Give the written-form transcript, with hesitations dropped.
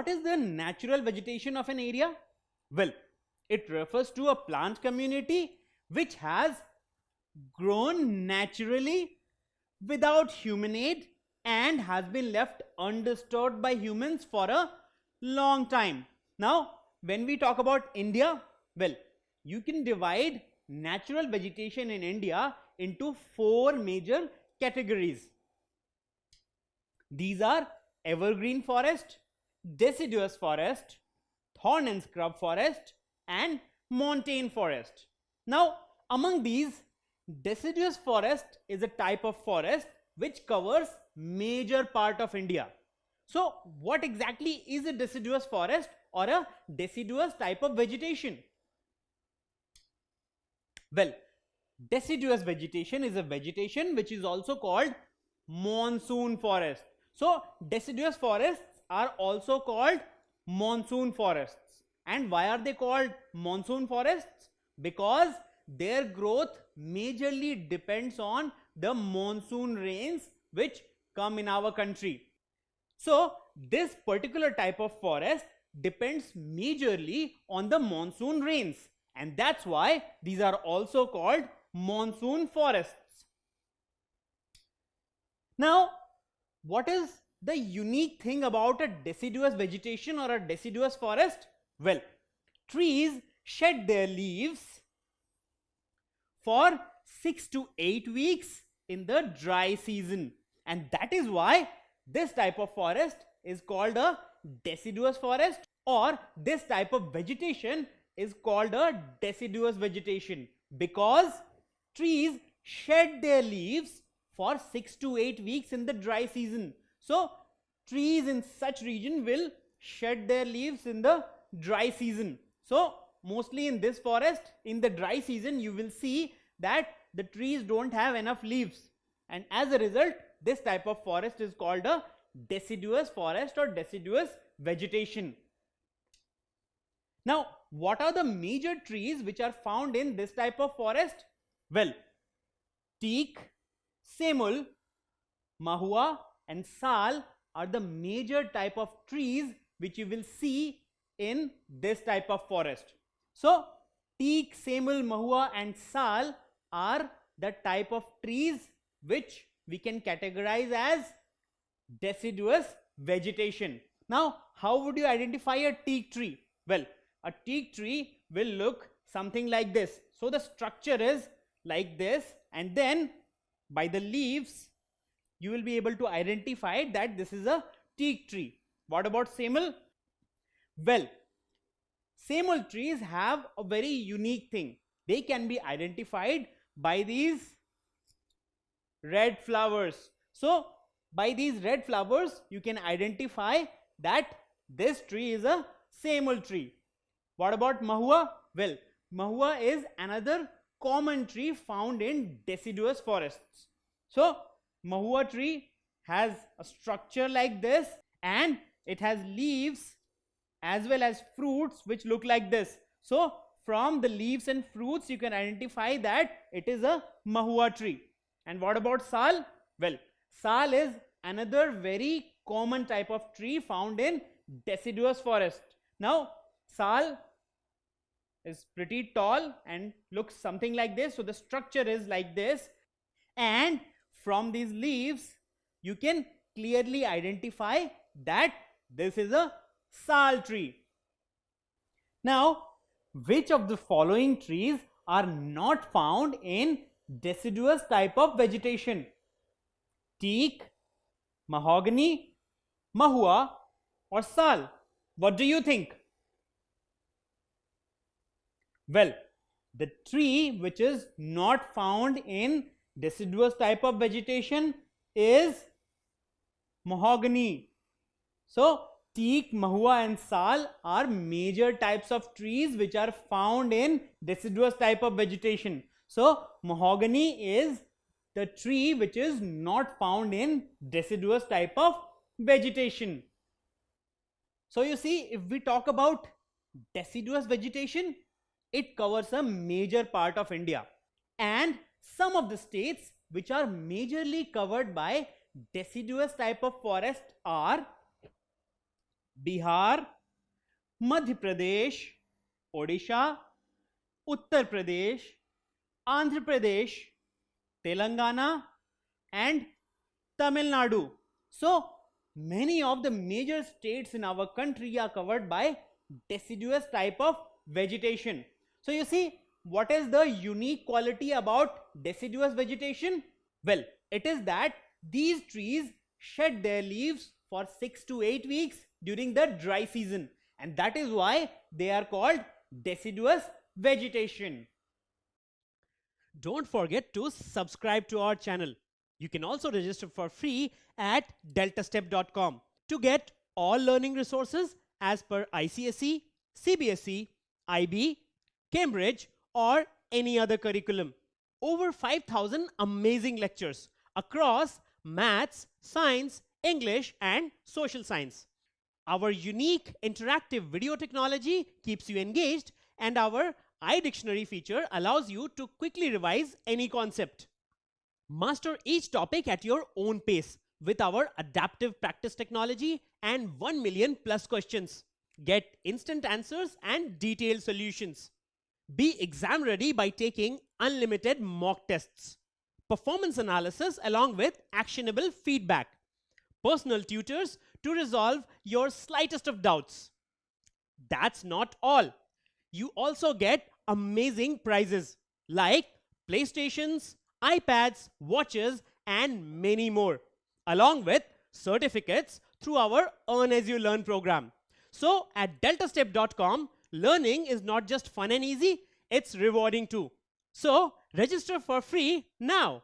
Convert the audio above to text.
what is the natural vegetation of an area? Well, it refers to a plant community which has grown naturally without human aid and has been left undisturbed by humans for a long time. Now, when we talk about India, well, you can divide natural vegetation in India into 4 major categories. These are evergreen forest, deciduous forest, thorn and scrub forest, and montane forest. Now, among these, deciduous forest is a type of forest which covers major part of India. So, what exactly is a deciduous forest or a deciduous type of vegetation? Well, deciduous vegetation is a vegetation which is also called monsoon forest. So, deciduous forests are also called monsoon forests. And why are they called monsoon forests? Because their growth majorly depends on the monsoon rains which come in our country. So, this particular type of forest depends majorly on the monsoon rains, and that's why these are also called monsoon forests. Now, what is the unique thing about a deciduous vegetation or a deciduous forest? Well, trees shed their leaves for 6 to 8 weeks in the dry season, and that is why this type of forest is called a deciduous forest, or this type of vegetation is called a deciduous vegetation, because trees shed their leaves for 6 to 8 weeks in the dry season. So, trees in such region will shed their leaves in the dry season. So, mostly in this forest, in the dry season, you will see that the trees don't have enough leaves, and as a result, this type of forest is called a deciduous forest or deciduous vegetation. Now, what are the major trees which are found in this type of forest? Well, teak, semul, mahua and sal are the major type of trees which you will see in this type of forest. So, teak, semul, mahua and sal are the type of trees which we can categorize as deciduous vegetation. Now, how would you identify a teak tree? Well, a teak tree will look something like this. So, the structure is like this, and then by the leaves you will be able to identify that this is a teak tree. What about semul? Well, semul trees have a very unique thing. They can be identified by these red flowers. So, by these red flowers you can identify that this tree is a semul tree. What about mahua? Well, mahua is another common tree found in deciduous forests. So, mahua tree has a structure like this, and it has leaves as well as fruits which look like this. So, from the leaves and fruits you can identify that it is a mahua tree. And what about sal? Well, sal is another very common type of tree found in deciduous forest. Now, sal is pretty tall and looks something like this. So, the structure is like this, and from these leaves you can clearly identify that this is a sal tree. Now, which of the following trees are not found in deciduous type of vegetation? Teak, mahogany, mahua or sal? What do you think? Well, the tree which is not found in deciduous type of vegetation is mahogany. So, teak, mahua and sal are major types of trees which are found in deciduous type of vegetation. So, mahogany is the tree which is not found in deciduous type of vegetation. So, you see, if we talk about deciduous vegetation, it covers a major part of India, and some of the states which are majorly covered by deciduous type of forest are Bihar, Madhya Pradesh, Odisha, Uttar Pradesh, Andhra Pradesh, Telangana, and Tamil Nadu. So, many of the major states in our country are covered by deciduous type of vegetation. So, you see, what is the unique quality about deciduous vegetation? Well, it is that these trees shed their leaves for 6 to 8 weeks during the dry season, and that is why they are called deciduous vegetation. Don't forget to subscribe to our channel. You can also register for free at deltastep.com to get all learning resources as per ICSE, CBSE, IB, Cambridge, or any other curriculum. Over 5,000 amazing lectures across maths, science, English, and social science. Our unique interactive video technology keeps you engaged, and our iDictionary feature allows you to quickly revise any concept. Master each topic at your own pace with our adaptive practice technology and 1 million plus questions. Get instant answers and detailed solutions. Be exam ready by taking unlimited mock tests, performance analysis along with actionable feedback, personal tutors to resolve your slightest of doubts. That's not all. You also get amazing prizes like PlayStations, iPads, watches, and many more, along with certificates through our Earn As You Learn program. So at deltastep.com, learning is not just fun and easy, it's rewarding too. So register for free now.